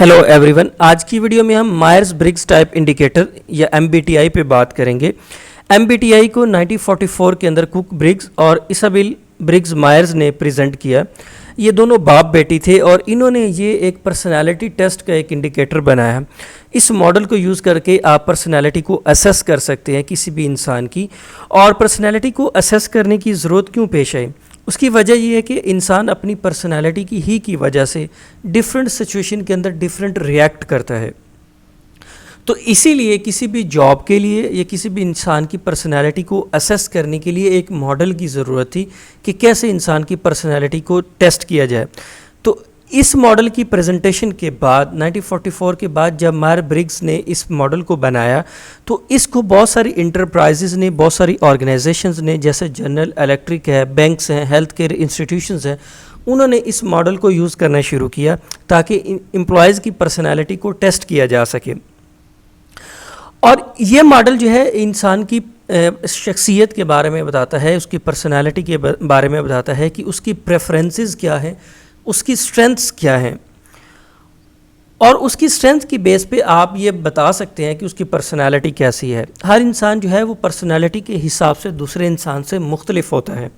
Hello everyone, आज की video में हम मायर्स ब्रिग्स टाइप इंडिकेटर या MBTI पे बात करेंगे। MBTI को 1944 के अंदर कुक ब्रिग्स और इसाबेल ब्रिग्स मायर्स ने प्रेजेंट किया। ये दोनों बाप बेटी थे और इन्होंने ये एक पर्सनालिटी टेस्ट का एक इंडिकेटर बनाया। इस मॉडल को यूज़ करके आप पर्सनालिटी को असेस कर सकते हैं किसी भी इंसान की। और पर्सनालिटी को असेस करने की ज़रूरत क्यों पेश आई, उसकी वजह ये है कि इंसान अपनी पर्सनालिटी की वजह से डिफरेंट सिचुएशन के अंदर डिफरेंट रिएक्ट करता है। तो इसीलिए किसी भी जॉब के लिए या किसी भी इंसान की पर्सनालिटी को असेस करने के लिए एक मॉडल की ज़रूरत थी कि कैसे इंसान की पर्सनालिटी को टेस्ट किया जाए। तो इस मॉडल की प्रेजेंटेशन के बाद 1944 के बाद जब मायर ब्रिग्स ने इस मॉडल को बनाया तो इसको बहुत सारी इंटरप्राइजेज़ ने, बहुत सारी ऑर्गेनाइजेशंस ने, जैसे जनरल इलेक्ट्रिक है, बैंक्स हैं, हेल्थ केयर इंस्टीट्यूशंस हैं, उन्होंने इस मॉडल को यूज़ करना शुरू किया ताकि एम्प्लॉयज़ की पर्सनालिटी को टेस्ट किया जा सके। और ये मॉडल जो है इंसान की शख्सियत के बारे में बताता है, उसकी पर्सनालिटी के बारे में बताता है कि उसकी प्रेफरेंसेस क्या है, उसकी स्ट्रेंथ्स क्या हैं, और उसकी स्ट्रेंथ की बेस पे आप ये बता सकते हैं कि उसकी पर्सनालिटी कैसी है। हर इंसान जो है वो पर्सनालिटी के हिसाब से दूसरे इंसान से मुख्तलिफ होता है।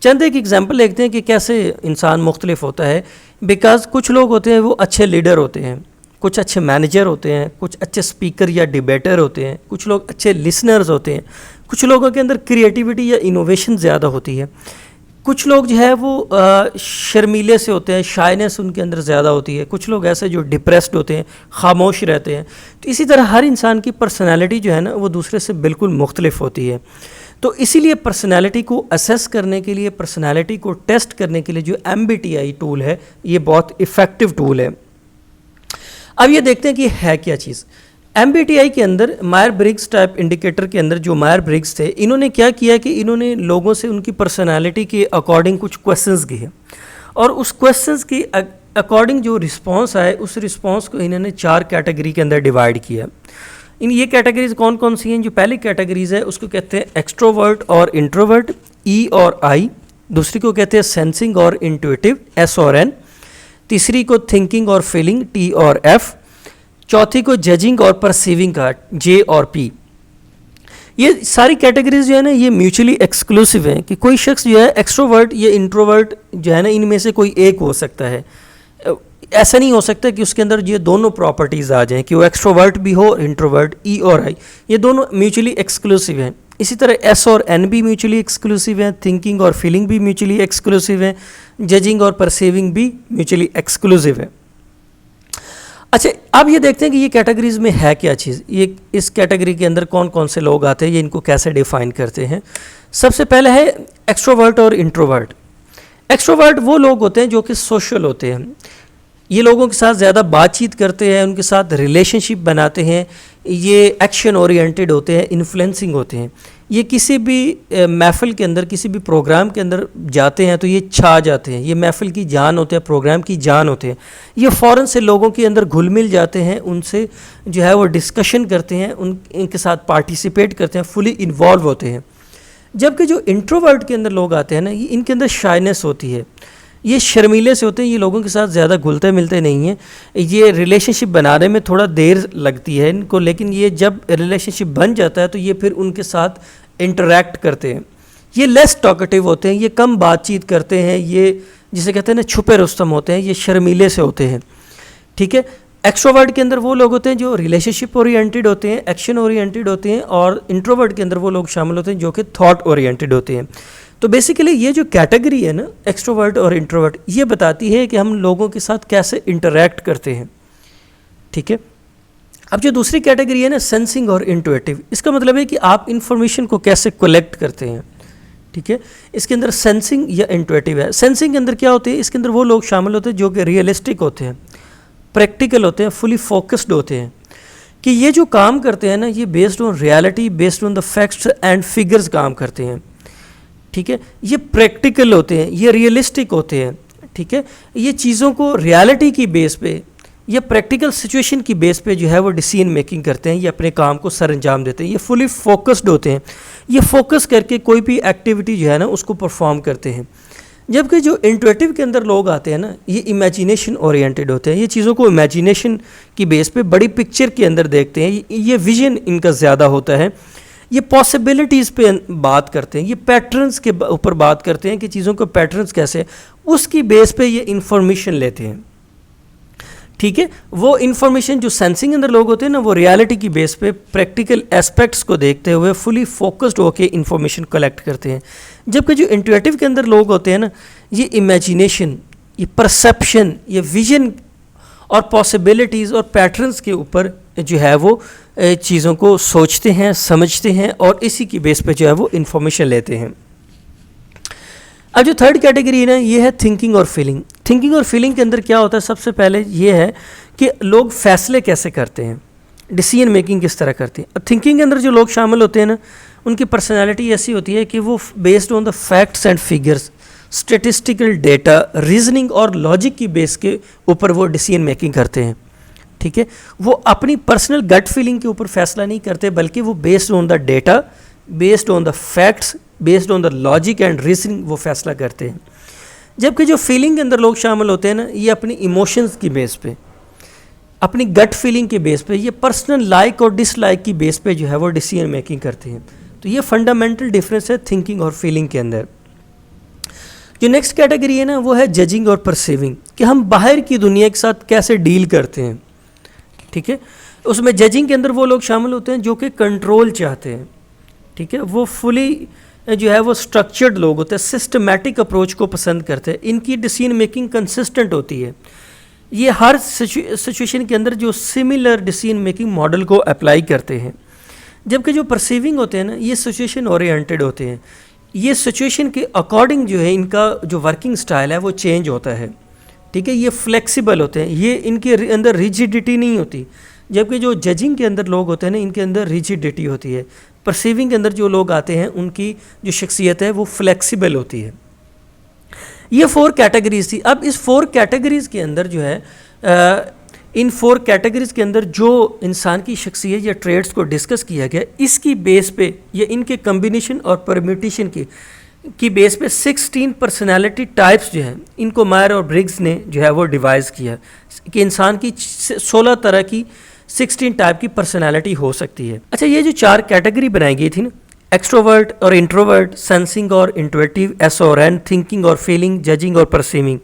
चंद एक एग्जांपल देखते हैं कि कैसे इंसान मुख्तलिफ होता है। बिकॉज कुछ लोग होते हैं वो अच्छे लीडर होते हैं, कुछ अच्छे मैनेजर होते हैं, कुछ अच्छे स्पीकर या डिबेटर होते हैं, कुछ लोग अच्छे लिसनर्स होते हैं, कुछ लोगों के अंदर क्रिएटिविटी या इनोवेशन ज़्यादा होती है, कुछ लोग जो है वो शर्मीले से होते हैं, शाइनेस उनके अंदर ज़्यादा होती है, कुछ लोग ऐसे जो डिप्रेस्ड होते हैं, खामोश रहते हैं। तो इसी तरह हर इंसान की पर्सनालिटी जो है ना वो दूसरे से बिल्कुल मुख्तलिफ होती है। तो इसीलिए पर्सनालिटी को असेस करने के लिए, पर्सनालिटी को टेस्ट करने के लिए जो MBTI टूल है ये बहुत इफ़ेक्टिव टूल है। अब ये देखते हैं कि है क्या चीज़। MBTI के अंदर मायर ब्रिग्स टाइप इंडिकेटर के अंदर जो मायर ब्रिग्स थे, इन्होंने क्या किया कि इन्होंने लोगों से उनकी पर्सनालिटी के अकॉर्डिंग कुछ क्वेश्चंस किए और उस क्वेश्चंस के अकॉर्डिंग जो रिस्पांस आए उस रिस्पांस को इन्होंने 4 कैटेगरी के अंदर डिवाइड किया। ये कैटेगरीज कौन कौन सी हैं? जो पहली कैटेगरीज है उसको कहते हैं एक्सट्रोवर्ट और इंट्रोवर्ट, E और I। दूसरी को कहते हैं सेंसिंग और इंट्यूटिव, S और N। तीसरी को थिंकिंग और फीलिंग, T और F। चौथी को जजिंग और परसीविंग का, J और P। ये सारी कैटेगरीज जो है ना ये म्यूचुअली एक्सक्लूसिव हैं कि कोई शख्स जो है एक्सट्रोवर्ट या इंट्रोवर्ट जो है ना इनमें से कोई एक हो सकता है। ऐसा नहीं हो सकता कि उसके अंदर ये दोनों प्रॉपर्टीज़ आ जाएं कि वो एक्सट्रोवर्ट भी हो और इंट्रोवर्ट, E और I ये दोनों म्यूचुअली एक्सक्लूसिव हैं। इसी तरह S और N भी म्यूचुअली एक्सक्लूसिव हैं, थिंकिंग और फीलिंग भी म्यूचुअली एक्सक्लूसिव हैं, जजिंग और परसीविंग भी म्यूचुअली एक्सक्लूसिव है। अच्छा, अब ये देखते हैं कि ये कैटेगरीज में है क्या चीज़, ये इस कैटेगरी के अंदर कौन कौन से लोग आते हैं, ये इनको कैसे डिफाइन करते हैं। सबसे पहले है एक्सट्रोवर्ट और इंट्रोवर्ट। एक्सट्रोवर्ट वो लोग होते हैं जो कि सोशल होते हैं, ये लोगों के साथ ज़्यादा बातचीत करते हैं, उनके साथ रिलेशनशिप बनाते हैं, ये एक्शन ओरिएंटेड होते हैं, इन्फ्लुएंसिंग होते हैं। ये किसी भी महफ़िल के अंदर, किसी भी प्रोग्राम के अंदर जाते हैं तो ये छा जाते हैं, ये महफ़िल की जान होते हैं, प्रोग्राम की जान होते हैं। ये फ़ौरन से लोगों के अंदर घुल मिल जाते हैं, उनसे जो है वो डिस्कशन करते हैं, उनके साथ पार्टिसिपेट करते हैं, फुली इन्वॉल्व होते हैं। जबकि जो इंट्रोवर्ट के अंदर लोग आते हैं ना, ये इनके अंदर शाइनेस होती है, ये शर्मीले से होते हैं, ये लोगों के साथ ज़्यादा घुलते मिलते नहीं हैं, ये रिलेशनशिप बनाने में थोड़ा देर लगती है इनको, लेकिन ये जब रिलेशनशिप बन जाता है तो ये फिर उनके साथ इंटरेक्ट करते हैं। ये लेस टॉकेटिव होते हैं, ये कम बातचीत करते हैं, ये जिसे कहते हैं ना छुपे रुस्तम होते हैं, ये शर्मीले से होते हैं। ठीक है। एक्सट्रोवर्ट के अंदर वो लोग होते हैं जो रिलेशनशिप ओरिएंटेड होते हैं, एक्शन ओरिएंटेड होते हैं, और इंट्रोवर्ट के अंदर वो लोग शामिल होते हैं जो कि थॉट ओरिएंटेड होते हैं। तो बेसिकली ये जो कैटेगरी है ना एक्सट्रोवर्ट और इंट्रोवर्ट, ये बताती है कि हम लोगों के साथ कैसे इंटरेक्ट करते हैं। ठीक है। अब जो दूसरी कैटेगरी है ना सेंसिंग और इंट्यूटिव, इसका मतलब है कि आप इंफॉर्मेशन को कैसे कलेक्ट करते हैं। ठीक है। इसके अंदर सेंसिंग या इंट्यूटिव है। सेंसिंग के अंदर क्या होते हैं, इसके अंदर वो लोग शामिल होते हैं जो कि रियलिस्टिक होते हैं, प्रैक्टिकल होते हैं, फुली फोकस्ड होते हैं, कि ये जो काम करते हैं ना ये based on reality, based on the facts and figures काम करते हैं। ठीक है। ये प्रैक्टिकल होते हैं, ये रियलिस्टिक होते हैं। ठीक है। ये चीज़ों को रियलिटी की बेस पे या प्रैक्टिकल सिचुएशन की बेस पे जो है वो डिसीजन मेकिंग करते हैं, ये अपने काम को सर अंजाम देते हैं, ये फुली फोकस्ड होते हैं, ये फोकस करके कोई भी एक्टिविटी जो है ना उसको परफॉर्म करते हैं। جبکہ جو انٹویٹیو کے اندر لوگ آتے ہیں نا یہ امیجینیشن اورینٹیڈ ہوتے ہیں, یہ چیزوں کو امیجینیشن کی بیس پہ بڑی پکچر کے اندر دیکھتے ہیں, یہ ویژن ان کا زیادہ ہوتا ہے, یہ پاسبلٹیز پہ بات کرتے ہیں, یہ پیٹرنز کے اوپر بات کرتے ہیں کہ چیزوں کو پیٹرنز کیسے, اس کی بیس پہ یہ انفارمیشن لیتے ہیں. ٹھیک ہے, وہ انفارمیشن جو سینسنگ اندر لوگ ہوتے ہیں نا وہ ریالٹی کی بیس پہ پریکٹیکل اسپیکٹس کو دیکھتے ہوئے فلی فوکسڈ ہو کے انفارمیشن کلیکٹ کرتے ہیں. جبکہ جو انٹویٹیو کے اندر لوگ ہوتے ہیں نا یہ امیجینیشن, یہ پرسیپشن, یہ ویژن اور پاسبلٹیز اور پیٹرنز کے اوپر جو ہے وہ چیزوں کو سوچتے ہیں, سمجھتے ہیں اور اسی کی بیس پہ جو ہے وہ انفارمیشن لیتے ہیں. اب جو تھرڈ کیٹیگری ہے نا یہ ہے تھنکنگ اور فیلنگ. تھنکنگ اور فیلنگ کے اندر کیا ہوتا ہے, سب سے پہلے یہ ہے کہ لوگ فیصلے کیسے کرتے ہیں, ڈیسیژن میکنگ کس طرح کرتے ہیں. اب تھنکنگ کے اندر جو لوگ شامل ہوتے ہیں نا ان کی پرسنالٹی ایسی ہوتی ہے کہ وہ based on the facts and figures, statistical data, reasoning اور لاجک کی بیس کے اوپر وہ ڈیسیژن میکنگ کرتے ہیں. ٹھیک ہے, وہ اپنی پرسنل گٹ فیلنگ کے اوپر فیصلہ نہیں کرتے بلکہ وہ based on the data, based on the facts, based on the logic and reasoning وہ فیصلہ کرتے ہیں. جبکہ جو فیلنگ کے اندر لوگ شامل ہوتے ہیں نا یہ اپنی ایموشنز کی بیس پہ, اپنی گٹ فیلنگ کے بیس پہ, یہ پرسنل لائک اور ڈس لائک کی بیس پہ جو ہے وہ ڈیسیژن میکنگ کرتے ہیں. تو یہ فنڈامنٹل ڈفرینس ہے تھنکنگ اور فیلنگ کے اندر. جو نیکسٹ کیٹیگری ہے نا وہ ہے ججنگ اور پرسیونگ, کہ ہم باہر کی دنیا کے ساتھ کیسے ڈیل کرتے ہیں. ٹھیک ہے, اس میں ججنگ کے اندر وہ لوگ شامل ہوتے ہیں جو کہ کنٹرول چاہتے ہیں. ٹھیک ہے, وہ فلی جو ہے وہ اسٹرکچرڈ لوگ ہوتے ہیں, سسٹمیٹک اپروچ کو پسند کرتے ہیں, ان کی ڈیسیژن میکنگ کنسسٹنٹ ہوتی ہے. یہ ہر سچویشن کے اندر جو سملر ڈیسیژن میکنگ ماڈل کو اپلائی کرتے ہیں. جبکہ جو پرسیونگ ہوتے ہیں نا یہ سچویشن اورینٹیڈ ہوتے ہیں, یہ سچویشن کے اکارڈنگ جو ہے ان کا جو ورکنگ سٹائل ہے وہ چینج ہوتا ہے. ٹھیک ہے, یہ فلیکسیبل ہوتے ہیں, یہ ان کے اندر ریجیڈیٹی نہیں ہوتی. جبکہ جو ججنگ کے اندر لوگ ہوتے ہیں نا ان کے اندر ریجیڈیٹی ہوتی ہے. پرسیونگ کے اندر جو لوگ آتے ہیں ان کی جو شخصیت ہے وہ فلیکسیبل ہوتی ہے. یہ 4 کیٹیگریز تھی. اب اس 4 کیٹیگریز کے اندر جو ہے ان 4 کیٹیگریز کے اندر جو انسان کی شخصیت یا ٹریٹس کو ڈسکس کیا گیا اس کی بیس پہ یا ان کے کمبینیشن اور پرمیوٹیشن کی بیس پہ 16 پرسنالٹی ٹائپس جو ہیں ان کو مائر اور برگز نے جو ہے وہ ڈیوائز کیا کہ انسان کی 16 طرح کی 16 ٹائپ کی پرسنالٹی ہو سکتی ہے. اچھا, یہ جو 4 کیٹیگری بنائی گئی تھی نا, ایکسٹروورٹ اور انٹروورٹ, سینسنگ اور انٹویٹیو, ایس اور این, تھنکنگ اور فیلنگ, ججنگ اور پرسیونگ,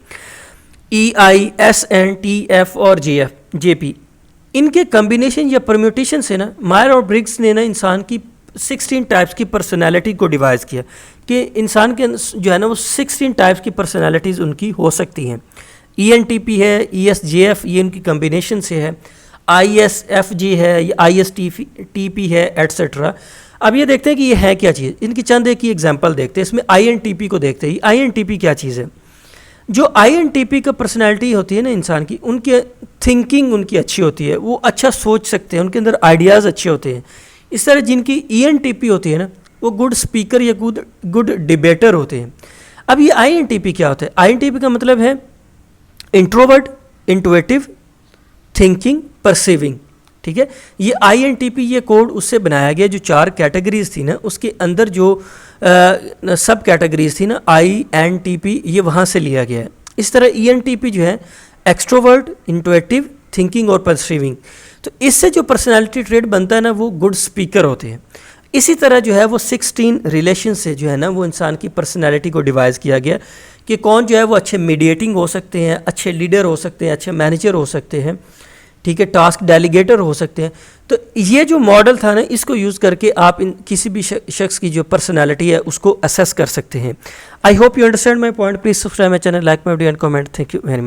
ای آئی, ایس این, ٹی ایف اور جے پی, ان کے کمبینیشن یا پرمیوٹیشن سے نا مائر اور برگز نے نا انسان کی 16 ٹائپس کی پرسنالٹی کو ڈیوائز کیا کہ انسان کے جو ہے نا وہ 16 ٹائپس کی پرسنالٹیز ان کی ہو سکتی ہیں. ای این ٹی پی ہے, ای ایس جے ایف یہ ان کی کمبینیشن سے ہے, آئی ایس ایف جی ہے, آئی ایس ٹی پی ہے, ایٹسٹرا. اب یہ دیکھتے ہیں کہ یہ ہے کیا چیز, ان کی چند ایک کی ایگزامپل دیکھتے ہیں. اس میں آئی این ٹی پی کو دیکھتے ہیں. آئی این ٹی پی کیا چیز ہے؟ جو آئی این ٹی پی کا پرسنالٹی ہوتی ہے نا انسان کی, ان کی تھنکنگ ان کی اچھی ہوتی ہے, وہ اچھا سوچ سکتے ہیں, ان کے اندر آئیڈیاز اچھے ہوتے ہیں. اس طرح جن کی ای این ٹی پی ہوتی ہے نا وہ گڈ اسپیکر یا گڈ ڈیبیٹر ہوتے ہیں. اب یہ آئی این ٹی پی کیا ہوتا ہے؟ آئی این ٹی پی کا مطلب ہے انٹروورٹ, انٹویٹیو, تھنکنگ, پرسیونگ. ٹھیک ہے, یہ آئی این ٹی پی یہ کوڈ اس سے بنایا گیا جو 4 کیٹیگریز تھی نا اس کے اندر جو سب کیٹیگریز تھی نا آئی این ٹی پی یہ وہاں سے لیا گیا ہے. اس طرح ای این ٹی پی جو ہے ایکسٹروورٹ, انٹویٹیو, تھنکنگ اور پرسیونگ. تو اس سے جو پرسنالٹی ٹریٹ بنتا ہے نا وہ گڈ اسپیکر ہوتے ہیں. اسی طرح جو ہے وہ 16 ریلیشن سے جو ہے نا وہ انسان کی پرسنالٹی کو ڈیوائز کیا گیا کہ کون جو ہے وہ اچھے میڈیٹنگ ہو سکتے ہیں, اچھے لیڈر ہو سکتے ہیں, اچھے مینیجر ہو سکتے ہیں. ٹھیک ہے, ٹاسک ڈیلیگیٹر ہو سکتے ہیں. تو یہ جو ماڈل تھا نا اس کو یوز کر کے آپ کسی بھی شخص کی جو پرسنالٹی ہے اس کو اسیس کر سکتے ہیں. I hope you understand my point. Please subscribe my channel, like my video and comment. Thank you very much.